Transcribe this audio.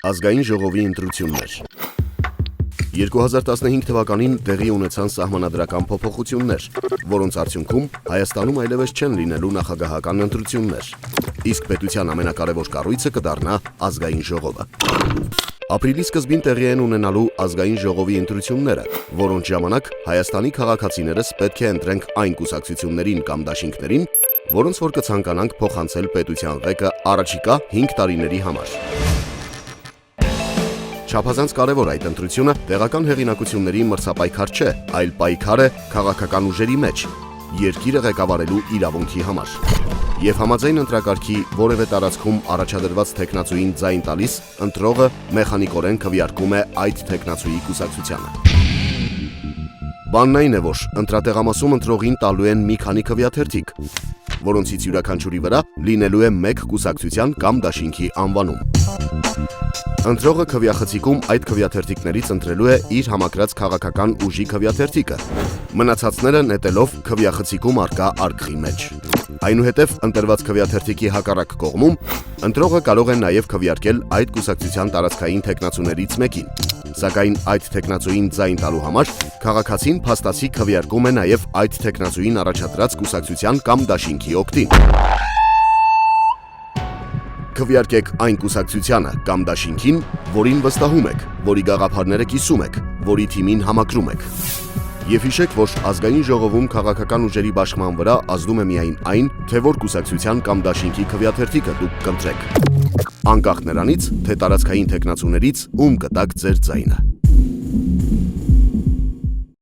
Ազգային ժողովի ընտրություններ 2015 թվականին տեղի ունեցան սահմանադրական փոփոխություններ, որոնց արդյունքում Հայաստանում այլևս չեն լինելու նախագահական ընտրություններ, իսկ պետության ամենակարևոր կառույցը կդառնա ազգային ժողովը։ Ապրիլի սկզբին տեղի են ունենալու ազգային ժողովի ընտրությունները, որոնց ժամանակ Հայաստանի քաղաքացիներս պետք է ընտրենք այն կուսակցություններին կամ դաշինքներին, որոնց որ կցանկանանք փոխանցել պետության ղեկը առաջիկա 5 տարիների համար։ Չափազանց կարևոր այդ ընտրությունը տեղական հեղինակությունների մրցապայքար չէ, այլ պայքար է քաղաքական ուժերի մեջ, երկիրը ղեկավարելու իրավունքի համար։ Եվ համաձայն ընտրակարգի որևէ տարածքում առաջադրված թեկնածուին ձայն տալիս, ընտրողը մեխանիկորեն քվեարկում է այդ թեկնածուի կուսակցությանը։ Բանն այն է, որ ընտրատեղամասում ընտրողին տալու են մի քանի քվեաթերթիկ, որոնցից յուրաքանչյուրի վրա լինելու է մեկ կուսակցության կամ դաշինքի անվանում։ Ընտրողը քվեախցիկում այդ քվեաթերթիկներից ընտրելու է իր համակրած քաղաքական ուժի քվեաթերթիկը, մնացածները նետելով քվեախցիկում առկա արկղի մեջ։ Այնուհետև ընտրված քվեաթերթիկի հակառակ կողմում ընտրողը կարող է նաև քվեարկել այդ կուսակցության տարածքային թեկնածուներից մեկին, սակայն այդ թեկնածուին ձայն տալու համար քաղաքացին փաստացի քվեարկում է նաև այդ թեկնածուին առաջադրած կուսակցության կամ դաշինքի օգտին։ Քվեարկեք այն կուսակցությանը կամ դաշինքին, որին վստահում եք, որի գաղափարները կիսում եք, որի թիմին համակրում եք։ Եվ հիշեք, որ ազգային ժողովում քաղաքական ուժերի բաշխման վրա ազդում է միայն այն, թե որ կուսակցության կամ դաշինքի քվեաթերթիկը դուք կընտրեք, անկախ նրանից, թե տարածքային թեկնածուներից ում կտաք ձեր ձայնը։